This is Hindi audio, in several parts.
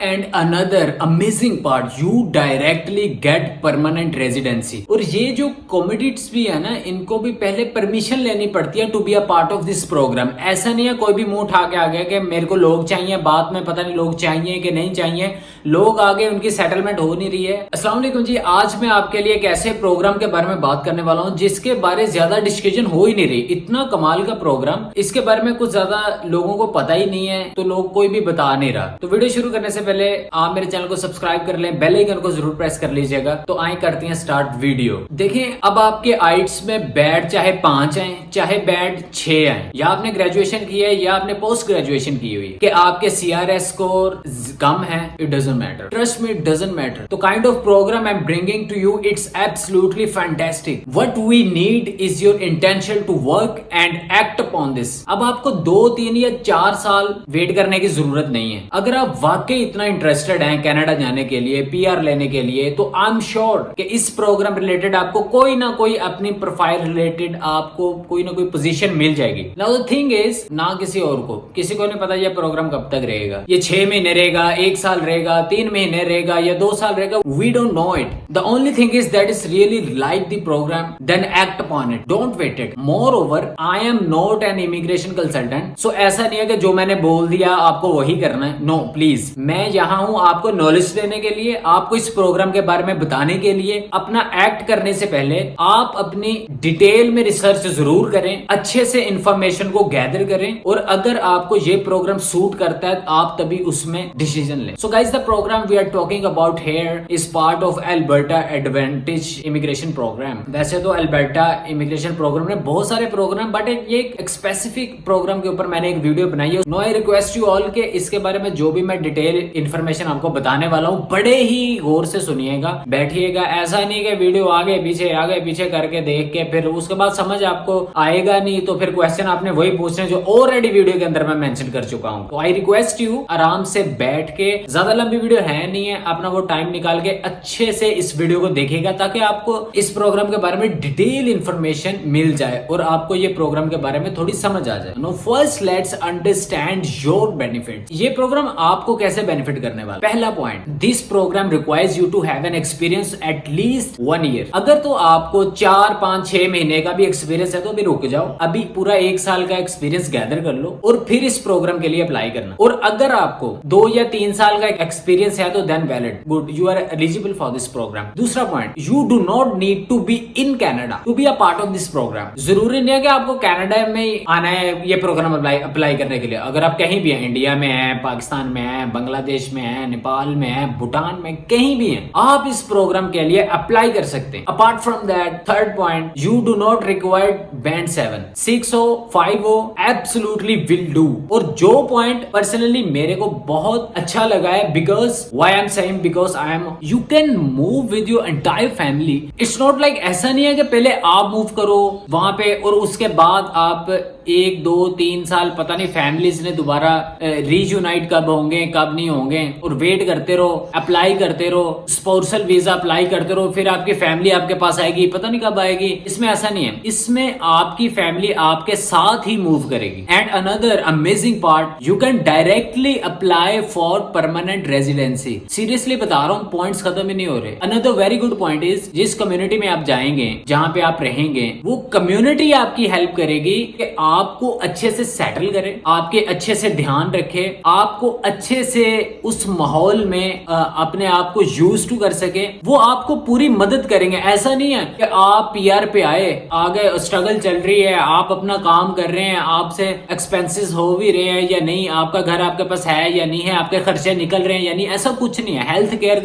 And another amazing part, you directly get permanent residency. और ये जो कॉमेडियंस भी है ना, इनको भी पहले परमिशन लेनी पड़ती है to be a part of this programme. ऐसा नहीं है कोई भी मुंह उठा के आ गया कि मेरे को लोग चाहिए, बाद में पता नहीं लोग चाहिए कि नहीं चाहिए। लोग आगे उनकी सेटलमेंट हो नहीं रही है। अस्सलाम वालेकुम जी, आज मैं आपके लिए एक ऐसे प्रोग्राम के बारे में बात करने वाला हूं जिसके बारे ज्यादा डिस्कशन हो ही नहीं रही। इतना कमाल का प्रोग्राम, इसके बारे में कुछ ज्यादा लोगों को पता ही नहीं है, तो लोग कोई भी बता नहीं रहा। तो वीडियो शुरू करने से पहले आप मेरे चैनल को सब्सक्राइब कर लें, बेल आइकन को जरूर प्रेस कर लीजिएगा। तो आए करते हैं स्टार्ट वीडियो। देखें, अब आपके आइट्स में बैड चाहे 5 आए चाहे बैड 6 आए, या आपने ग्रेजुएशन की है या आपने पोस्ट ग्रेजुएशन की हुई, कि आपके CRS स्कोर कम है, it doesn't matter, trust me it doesn't matter. तो kind of programme I am bringing to you, it's absolutely fantastic. What we need is your intention to work and act upon this. अब आपको 2, 3 या 4 साल वेट करने की जरूरत नहीं है। अगर आप वाकई इतना इंटरेस्टेड हैं कनाडा जाने के लिए, PR लेने के लिए, तो आई एम श्योर कि इस प्रोग्राम रिलेटेड आपको कोई ना कोई अपनी प्रोफाइल रिलेटेड आपको कोई ना कोई पोजीशन मिल जाएगी। नाउ द थिंग इज, ना किसी और को, किसी को नहीं पता ये प्रोग्राम कब तक रहेगा। ये 6 महीने रहेगा, 1 साल रहेगा, 3 महीने रहेगा या 2 साल रहेगा, we don't know it. The only thing is that is really like the programme, then act upon it, don't wait it. Moreover, I am not an immigration consultant, so ऐसा नहीं है कि जो मैंने बोल दिया आपको वही करना है। नो प्लीज, मैं यहाँ हूँ आपको नॉलेज देने के लिए, आपको इस प्रोग्राम के बारे में बताने के लिए। अपना एक्ट करने से पहले आप अपनी डिटेल में रिसर्च जरूर करें, अच्छे से इंफॉर्मेशन को गैदर करें, और अगर आपको ये प्रोग्राम सूट करता है आप तभी उसमें डिसीजन लें। So guys, the programme we are talking about here is part of Alberta Advantage Immigration programme. वैसे तो अल्बर्टा इमिग्रेशन प्रोग्राम में बहुत सारे प्रोग्राम, बट ये एक स्पेसिफिक प्रोग्राम के ऊपर मैंने एक वीडियो बनाई है। No, I request you all के इसके बारे में जो भी मैं डिटेल इंफॉर्मेशन आपको बताने वाला हूँ, बड़े ही गौर से सुनिएगा, बैठिएगा। ऐसा नहीं कि वीडियो आगे पीछे करके देख के फिर उसके बाद समझ आपको आएगा नहीं, तो फिर क्वेश्चन आपने वही पूछने जो ऑलरेडी वीडियो के अंदर मैं मेंशन कर चुका हूँ। तो आई रिक्वेस्ट यू, आराम से बैठ के, ज्यादा लंबी वीडियो है नहीं है, अपना वो टाइम निकाल के अच्छे से इस वीडियो को देखिएगा, ताकि आपको इस प्रोग्राम के बारे में डिटेल इंफॉर्मेशन मिल जाए और आपको ये प्रोग्राम के बारे में थोड़ी समझ आ जाए। No, first let's understand your benefit. ये प्रोग्राम आपको कैसे बेनिफिट करने वाला। पहला point, this programme requires you to have an experience at least 1 year. अगर तो आपको 4, 5, 6 महीने का भी एक्सपीरियंस है तो अभी रुक जाओ, अभी पूरा 1 साल का एक्सपीरियंस गैदर कर लो और फिर इस प्रोग्राम के लिए अप्लाई करना। और अगर आपको 2 या 3 साल का एक्सपीरियंस है तो then valid, good, you are eligible for this programme. दूसरा point, you do not need to be in Canada to be a part of this programme. जरूरी नहीं है कि आपको कनाडा में ही आना है ये प्रोग्राम अप्लाई करने के लिए। अगर आप कहीं भी हैं, इंडिया में है, पाकिस्तान में है, बांग्लादेश में है, नेपाल में है, भूटान में, कहीं भी हैं, आप इस प्रोग्राम के लिए अप्लाई कर सकते हैं। Apart from that, third point, you do not required band 7, 6 हो, 5 हो, एब्सोल्युटली विल डू। और जो पॉइंट पर्सनली मेरे को बहुत अच्छा लगा है, because why I am saying, because I am, you can move with your entire family. It's not like, ऐसा नहीं है कि पहले आप मूव करो वहां पे और उसके बाद आप 1, 2, 3 साल, पता नहीं फैमिलीज ने दोबारा रीयूनाइट कब होंगे कब नहीं होंगे, और वेट करते रहो, अप्लाई करते रहो, स्पोर्सल वीजा अप्लाई करते रहो, फिर आपकी फैमिली आपके पास आएगी, पता नहीं कब आएगी। इसमें ऐसा नहीं है, इसमें आपकी फैमिली आपके साथ ही मूव करेगी। And another amazing part, you can directly apply for permanent residency. Seriously बता रहा हूँ, पॉइंट्स खत्म ही नहीं हो रहे। Another very good point is, जिस कम्युनिटी में आप जाएंगे, जहां पे आप रहेंगे, वो कम्युनिटी आपकी हेल्प करेगी कि आपको अच्छे से सेटल करे, आपके अच्छे से ध्यान रखे, आपको अच्छे से उस माहौल में अपने आप को यूज टू कर सके। वो आपको पूरी मदद करेंगे। ऐसा नहीं है कि आप PR पे आगे स्ट्रगल चल रही है, आप अपना काम कर रहे हैं, आपसे एक्सपेंसेस हो भी रहे हैं या नहीं, आपका घर आपके पास है या नहीं है, आपके खर्चे निकल रहे हैं या नहीं, ऐसा कुछ नहीं है। हेल्थ केयर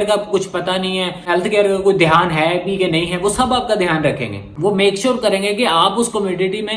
का कुछ पता नहीं है, हेल्थ केयर का कोई ध्यान है भी कि नहीं है, वो सब आपका ध्यान रखेंगे। वो मेक श्योर करेंगे कि आप उस कम्युनिटी में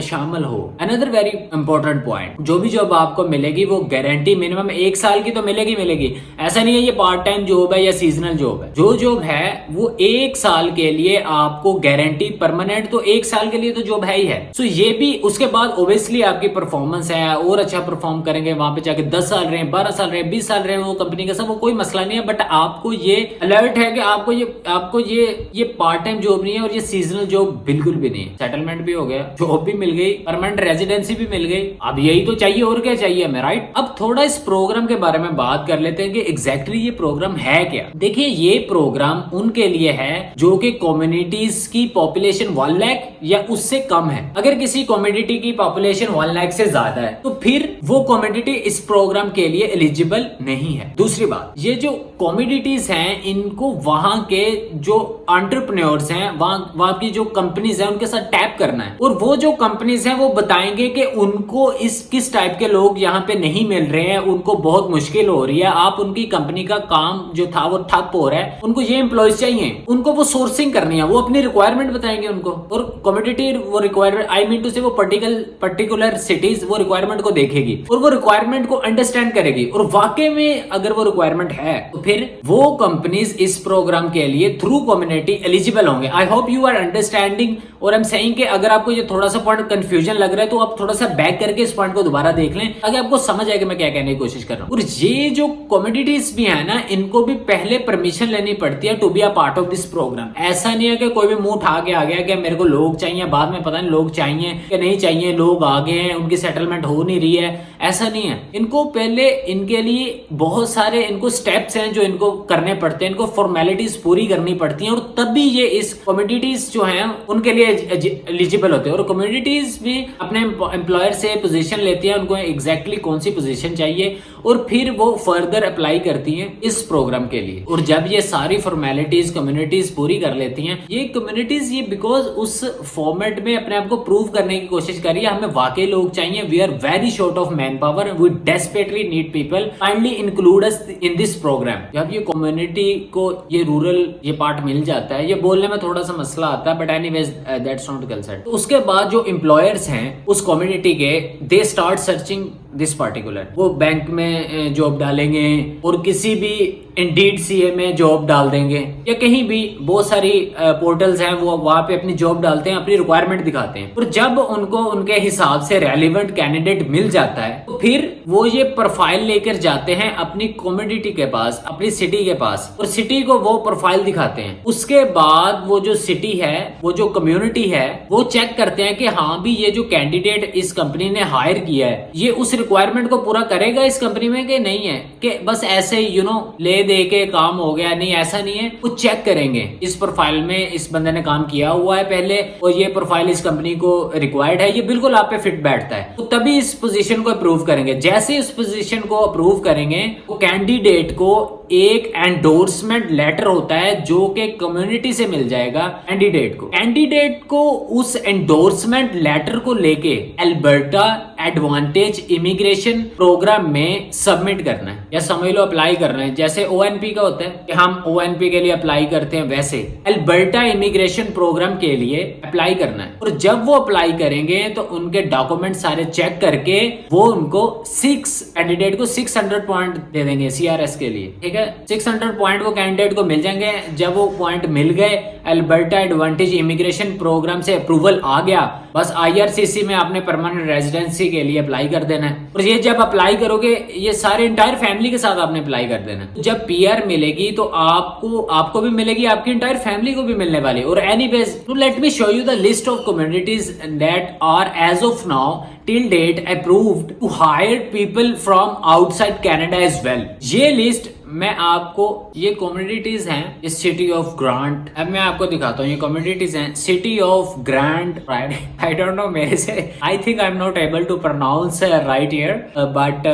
शामिल हो। अनदर वेरी इंपॉर्टेंट पॉइंट, जो भी जॉब आपको मिलेगी वो गारंटी मिनिमम 1 साल की तो मिलेगी। ऐसा नहीं है ये पार्ट टाइम जॉब है या सीजनल जॉब है। जो जॉब है वो 1 साल के लिए आपको गारंटी, परमानेंट तो 1 साल के लिए तो जॉब है ही है। सो ये भी, उसके बाद ओब्वियसली आपकी परफॉर्मेंस है, और अच्छा परफॉर्म करेंगे वहां पे जाके 10 साल रहे, 12 साल रहे, 20 साल रहे वो कंपनी का, सब वो कोई मसला नहीं है। बट आपको ये अलर्ट है कि आपको ये पार्ट टाइम जॉब नहीं है और ये सीजनल जॉब बिल्कुल भी नहीं है। सेटलमेंट भी हो गया, जॉब भी मिल गई, परमानेंट रेजिडेंसी भी मिल गई, अब यही तो चाहिए, और क्या चाहिए हमें, राइट। अब थोड़ा इस प्रोग्राम के बारे में बात कर लेते हैं कि एग्जैक्टली ये प्रोग्राम है क्या। देखिए, ये प्रोग्राम उनके लिए है जो कि कम्युनिटीज की पॉपुलेशन 1 लाख या उससे कम है। अगर किसी कम्युनिटी की पॉपुलेशन 1 लाख से ज्यादा है तो फिर वो कम्युनिटी इस प्रोग्राम के लिए एलिजिबल नहीं है। दूसरी बात, ये जो कम्युनिटीज हैं इनको वहां के जो एंटरप्रेन्योर्स हैं, वहां की जो कंपनीज हैं उनके साथ टैप करना है, और वो जो कंपनीज हैं वो बताएंगे कि उनको इस किस टाइप के लोग यहाँ पे नहीं मिल रहे हैं, उनको बहुत मुश्किल हो रही है, आप उनकी कंपनी का काम जो था वो ठप हो रहा है, उनको ये एम्प्लॉयज चाहिए, उनको वो सोर्सिंग करनी है, वो अपनी रिक्वायरमेंट बताएंगे उनको, और कम्युनिटी वो रिक्वायरमेंट आई मीन टू से वो पर्टिकुलर सिटीज वो रिक्वायरमेंट को देखेगी और वो रिक्वायरमेंट को अंडरस्टैंड करेगी, और वाकई में अगर वो रिक्वायरमेंट है तो फिर वो कंपनीज इस प्रोग्राम के लिए थ्रू कम्युनिटी एलिजिबल होंगे। I hope you are understanding. और आई एम सेइंग कि अगर आपको ये थोड़ा सा पॉइंट कंफ्यूजन लग रहा है तो आप थोड़ा सा बैक करके इस पॉइंट को दोबारा देख लें ताकि आपको समझ आए कि मैं क्या कहने की कोशिश कर रहा हूँ। और ये जो कम्युनिटीज भी है ना, इनको भी पहले परमिशन लेनी पड़ती है to be a part of this programme. ऐसा नहीं है कि कोई भी मुंह उठा के आ गया कि मेरे को लोग चाहिए, बाद में पता नहीं लोग चाहिए कि नहीं चाहिए, लोग आ गए हैं, उनकी सेटलमेंट हो नहीं रही है, ऐसा नहीं है। इनको पहले इनके लिए बहुत सारे इनको स्टेप्स हैं जो इनको करने पड़ते हैं, इनको फॉर्मेलिटीज पूरी करनी पड़ती हैं, और तभी ये इस कम्युनिटीज जो हैं उनके लिए एलिजिबल होते हैं। और कम्युनिटीज भी अपने एम्प्लॉयर से पोजीशन लेती हैं, उनको एग्जैक्टली कौन सी पोजीशन चाहिए, और फिर वो फर्दर अप्लाई करती हैं इस प्रोग्राम के लिए। और जब ये सारी फॉर्मेलिटीज कम्युनिटीज पूरी कर लेती हैं, ये कम्युनिटीज ये बिकॉज उस फॉर्मेट में अपने आप को प्रूव करने की कोशिश कर रही है, हमें वाकई लोग चाहिए, we are very short of man power, we desperately need people, kindly include us in this programme. जब ये कम्युनिटी को ये रूरल ये पार्ट मिल जाता है, ये बोलने में थोड़ा सा मसला आता है, but anyways that's not concern. तो उसके बाद जो एम्प्लॉयर्स हैं उस कम्युनिटी के, they start searching this particular, वो बैंक में जॉब डालेंगे और किसी भी इंडीड सीए में जॉब डाल देंगे, या कहीं भी बहुत सारी पोर्टल्स हैं वो वहां पे अपनी जॉब डालते हैं, अपनी रिक्वायरमेंट दिखाते हैं, और जब उनको उनके हिसाब से रेलिवेंट कैंडिडेट मिल जाता है तो फिर वो ये प्रोफाइल लेकर जाते हैं अपनी कम्युनिटी के पास, अपनी सिटी के पास, और सिटी को वो प्रोफाइल दिखाते हैं। उसके बाद वो जो सिटी है, वो जो कम्युनिटी है, वो चेक करते हैं कि हाँ भी ये जो कैंडिडेट इस कंपनी ने हायर किया है ये उस रिक्वायरमेंट को पूरा करेगा इस कंपनी में कि नहीं है, कि बस ऐसे यू नो ले दे के काम हो गया, नहीं ऐसा नहीं है। वो चेक करेंगे इस प्रोफाइल में इस बंदे ने काम किया हुआ है पहले, और ये प्रोफाइल इस कंपनी को रिक्वायर्ड है, ये बिल्कुल आप पे फिट बैठता है, तो तभी इस पोजीशन को अप्रूव करेंगे। जैसे इस पोजीशन को अप्रूव करेंगे तो कैंडिडेट को एक एंडोर्समेंट लेटर होता है जो कि कम्युनिटी से मिल जाएगा कैंडिडेट को उस एंडोर्समेंट लेटर को लेके अल्बर्टा एडवांटेज इमिग्रेशन प्रोग्राम में सबमिट करना है, या समझ लो अप्लाई करना है। जैसे ओएनपी का होता है कि हम ओएनपी के लिए अप्लाई करते हैं, वैसे अल्बर्टा इमिग्रेशन प्रोग्राम के लिए अप्लाई करना है। और जब वो अप्लाई करेंगे तो उनके डॉक्यूमेंट सारे चेक करके वो उनको कैंडिडेट को 600 पॉइंट दे देंगे सीआरएस के लिए, ठीक है। 600 पॉइंट वो कैंडिडेट को मिल जाएंगे। जब वो पॉइंट मिल गए, अल्बर्टा एडवांटेज इमिग्रेशन प्रोग्राम से अप्रूवल आ गया, बस आईआरसीसी में आपने परमानेंट रेजिडेंसी के लिए अप्लाई कर देना है। और ये जब अप्लाई करोगे, ये सारे इंटायर फैमिली के साथ आपने अप्लाई कर देना है। जब पीआर मिलेगी तो आपको भी मिलेगी, आपकी इंटायर फैमिली को भी मिलने वाली। और एनीवेज, तो let me show you the list of communities that are as of now till date approved to hire people from outside Canada as well। ये लिस्ट मैं आपको, ये कम्युनिटीज हैं इस सिटी ऑफ ग्रांट। अब मैं आपको दिखाता हूँ, ये कम्युनिटीज हैं city of Grant I don't know, मेरे से I think I am not able to pronounce right here, but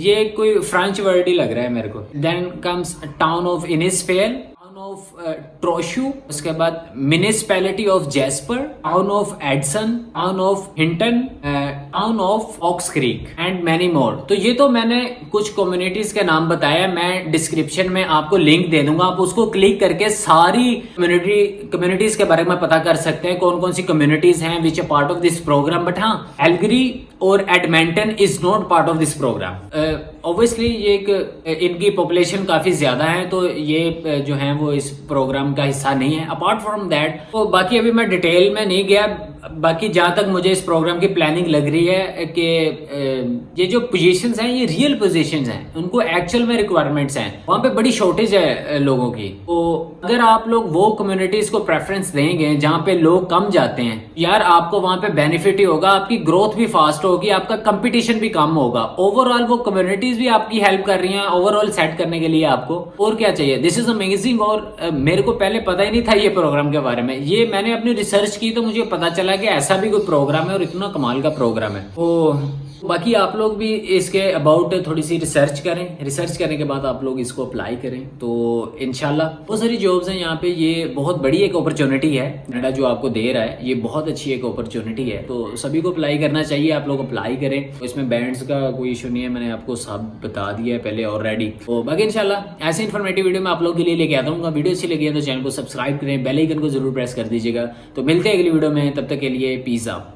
ये कोई फ्रेंच वर्ड ही लग रहा है मेरे को। Then comes town of Innisfail, of Trochu, उसके बाद municipality of Jasper, town of Edson, town of Hinton, town of Ox Creek and many more. तो ये तो मैंने कुछ कम्युनिटीज के नाम बताया, मैं डिस्क्रिप्शन में आपको लिंक दे दूंगा, आप उसको क्लिक करके सारी कम्युनिटीज के बारे में पता कर सकते हैं कौन कौन सी कम्युनिटीज हैं which a part of this programme. But हाँ, एल्गरी और Edmonton is not part of this programme. Obviously ये इनकी पॉपुलेशन काफी ज्यादा है, तो ये जो है वो इस प्रोग्राम का हिस्सा नहीं है। अपार्ट फ्रॉम दैट, तो बाकी अभी मैं डिटेल में नहीं गया, बाकी जहाँ तक मुझे इस प्रोग्राम की प्लानिंग लग रही है कि ये जो पोजीशंस हैं ये रियल पोजीशंस हैं, उनको एक्चुअल में रिक्वायरमेंट्स हैं, वहाँ पे बड़ी शॉर्टेज है लोगों की। तो अगर आप लोग वो कम्युनिटीज को प्रेफरेंस देंगे जहाँ पे लोग कम जाते हैं, यार आपको वहाँ पे बेनिफिट ही होगा, आपकी ग्रोथ भी फास्ट होगी, आपका कंपटीशन भी कम होगा। ओवरऑल वो कम्युनिटीज भी आपकी हेल्प कर रही हैं ओवरऑल सेट करने के लिए आपको, और क्या चाहिए। This is amazing. और मेरे को पहले पता ही नहीं था ये प्रोग्राम के बारे में, ये मैंने अपनी रिसर्च की तो मुझे पता चला कि ऐसा भी कोई प्रोग्राम है और इतना कमाल का प्रोग्राम है। तो बाकी आप लोग भी इसके अबाउट थोड़ी सी रिसर्च करें, रिसर्च करने के बाद आप लोग इसको अप्लाई करें तो इंशाल्लाह बहुत सारी जॉब्स हैं यहाँ पे। ये बहुत बड़ी एक अपॉर्चुनिटी है कनाडा जो आपको दे रहा है, ये बहुत अच्छी एक अपॉर्चुनिटी है, तो सभी को अप्लाई करना चाहिए। आप लोग अप्लाई करें, तो इसमें बैंड्स का कोई इशू नहीं है, मैंने आपको सब बता दिया है पहले ऑलरेडी। तो बाकी इंशाल्लाह ऐसे इन्फॉर्मेटिव वीडियो मैं आप लोग के लिए लेके आता हूँ। वीडियो अच्छी लगी है तो चैनल को सब्सक्राइब करें, बेल आइकन को जरूर प्रेस कर दीजिएगा। तो मिलते हैं अगली वीडियो में, तब तक के लिए पीस आउट।